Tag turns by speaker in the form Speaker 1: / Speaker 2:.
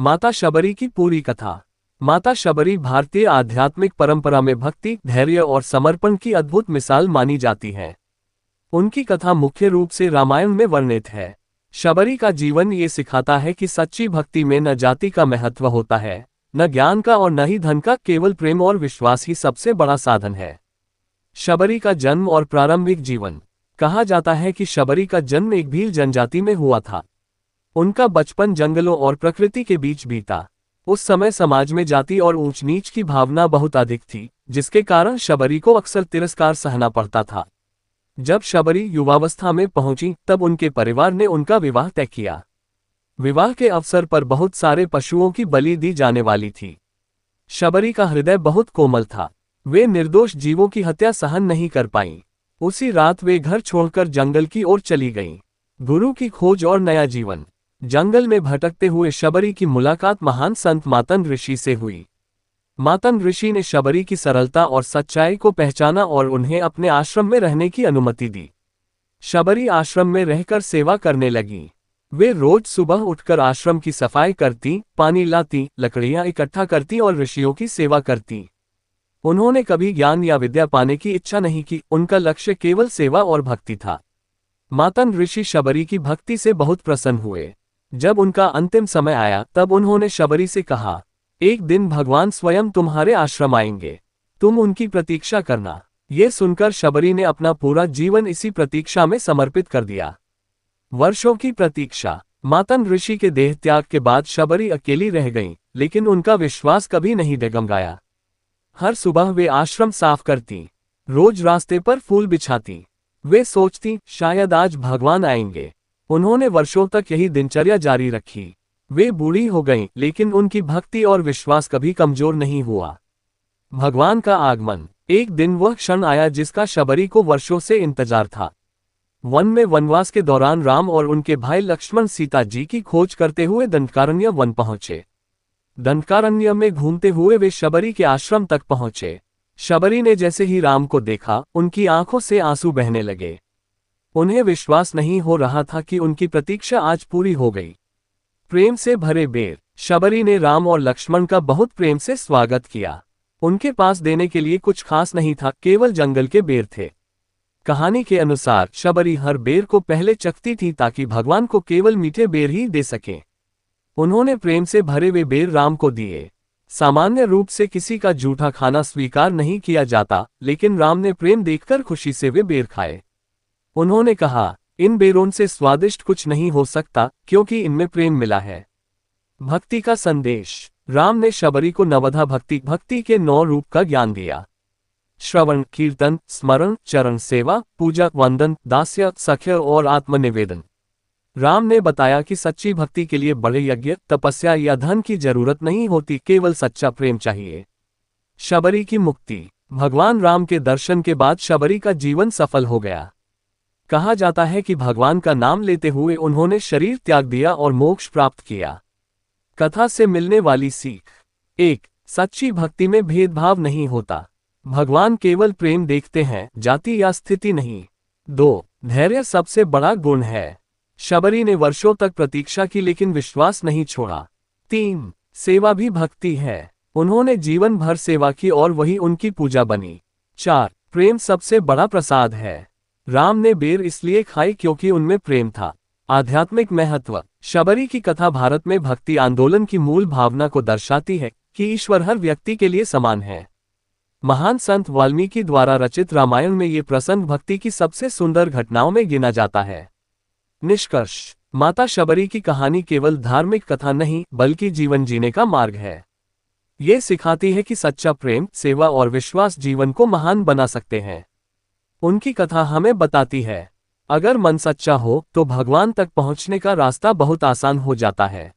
Speaker 1: माता शबरी की पूरी कथा। माता शबरी भारतीय आध्यात्मिक परंपरा में भक्ति, धैर्य और समर्पण की अद्भुत मिसाल मानी जाती हैं। उनकी कथा मुख्य रूप से रामायण में वर्णित है। शबरी का जीवन ये सिखाता है कि सच्ची भक्ति में न जाति का महत्व होता है, न ज्ञान का और न ही धन का, केवल प्रेम और विश्वास ही सबसे बड़ा साधन है। शबरी का जन्म और प्रारंभिक जीवन। कहा जाता है कि शबरी का जन्म एक भील जनजाति में हुआ था। उनका बचपन जंगलों और प्रकृति के बीच बीता। उस समय समाज में जाति और ऊंच नीच की भावना बहुत अधिक थी, जिसके कारण शबरी को अक्सर तिरस्कार सहना पड़ता था। जब शबरी युवावस्था में पहुंची, तब उनके परिवार ने उनका विवाह तय किया। विवाह के अवसर पर बहुत सारे पशुओं की बलि दी जाने वाली थी। शबरी का हृदय बहुत कोमल था। वे निर्दोष जीवों की हत्या सहन नहीं कर पाईं। उसी रात वे घर छोड़कर जंगल की ओर चली गईं। गुरु की खोज और नया जीवन। जंगल में भटकते हुए शबरी की मुलाकात महान संत मातन ऋषि से हुई। मातन ऋषि ने शबरी की सरलता और सच्चाई को पहचाना और उन्हें अपने आश्रम में रहने की अनुमति दी। शबरी आश्रम में रहकर सेवा करने लगी। वे रोज सुबह उठकर आश्रम की सफाई करती, पानी लाती, लकड़ियां इकट्ठा करती और ऋषियों की सेवा करती। उन्होंने कभी ज्ञान या विद्या पाने की इच्छा नहीं की, उनका लक्ष्य केवल सेवा और भक्ति था। मातन ऋषि शबरी की भक्ति से बहुत प्रसन्न हुए। जब उनका अंतिम समय आया, तब उन्होंने शबरी से कहा, एक दिन भगवान स्वयं तुम्हारे आश्रम आएंगे, तुम उनकी प्रतीक्षा करना। ये सुनकर शबरी ने अपना पूरा जीवन इसी प्रतीक्षा में समर्पित कर दिया। वर्षों की प्रतीक्षा। मातन ऋषि के देह त्याग के बाद शबरी अकेली रह गईं, लेकिन उनका विश्वास कभी नहीं डगमगाया। हर सुबह वे आश्रम साफ करती, रोज रास्ते पर फूल बिछाती। वे सोचती, शायद आज भगवान आएंगे। उन्होंने वर्षों तक यही दिनचर्या जारी रखी। वे बूढ़ी हो गईं, लेकिन उनकी भक्ति और विश्वास कभी कमजोर नहीं हुआ। भगवान का आगमन। एक दिन वह क्षण आया जिसका शबरी को वर्षों से इंतजार था। वन में वनवास के दौरान राम और उनके भाई लक्ष्मण सीता जी की खोज करते हुए दंडकारण्य वन पहुंचे। दंडकारण्य में घूमते हुए वे शबरी के आश्रम तक पहुंचे। शबरी ने जैसे ही राम को देखा, उनकी आंखों से आंसू बहने लगे। उन्हें विश्वास नहीं हो रहा था कि उनकी प्रतीक्षा आज पूरी हो गई। प्रेम से भरे बेर। शबरी ने राम और लक्ष्मण का बहुत प्रेम से स्वागत किया। उनके पास देने के लिए कुछ खास नहीं था, केवल जंगल के बेर थे। कहानी के अनुसार शबरी हर बेर को पहले चखती थी ताकि भगवान को केवल मीठे बेर ही दे सके। उन्होंने प्रेम से भरे वे बेर राम को दिए। सामान्य रूप से किसी का जूठा खाना स्वीकार नहीं किया जाता, लेकिन राम ने प्रेम देखकर खुशी से वे बेर खाए। उन्होंने कहा, इन बेरों से स्वादिष्ट कुछ नहीं हो सकता, क्योंकि इनमें प्रेम मिला है। भक्ति का संदेश। राम ने शबरी को नवधा भक्ति के 9 रूप का ज्ञान दिया। श्रवण, कीर्तन, स्मरण, चरण सेवा, पूजा, वंदन, दास्य, सख्य और आत्मनिवेदन। राम ने बताया कि सच्ची भक्ति के लिए बड़े यज्ञ, तपस्या या धन की जरूरत नहीं होती, केवल सच्चा प्रेम चाहिए। शबरी की मुक्ति। भगवान राम के दर्शन के बाद शबरी का जीवन सफल हो गया। कहा जाता है कि भगवान का नाम लेते हुए उन्होंने शरीर त्याग दिया और मोक्ष प्राप्त किया। कथा से मिलने वाली सीख। 1. सच्ची भक्ति में भेदभाव नहीं होता। भगवान केवल प्रेम देखते हैं, जाति या स्थिति नहीं। 2. धैर्य सबसे बड़ा गुण है। शबरी ने वर्षों तक प्रतीक्षा की, लेकिन विश्वास नहीं छोड़ा। 3. सेवा भी भक्ति है। उन्होंने जीवन भर सेवा की और वही उनकी पूजा बनी। 4. प्रेम सबसे बड़ा प्रसाद है। राम ने बेर इसलिए खाई क्योंकि उनमें प्रेम था। आध्यात्मिक महत्व। शबरी की कथा भारत में भक्ति आंदोलन की मूल भावना को दर्शाती है कि ईश्वर हर व्यक्ति के लिए समान है। महान संत वाल्मीकि द्वारा रचित रामायण में ये प्रसंग भक्ति की सबसे सुंदर घटनाओं में गिना जाता है। निष्कर्ष। माता शबरी की कहानी केवल धार्मिक कथा नहीं, बल्कि जीवन जीने का मार्ग है। ये सिखाती है कि सच्चा प्रेम, सेवा और विश्वास जीवन को महान बना सकते हैं। उनकी कथा हमें बताती है, अगर मन सच्चा हो तो भगवान तक पहुंचने का रास्ता बहुत आसान हो जाता है।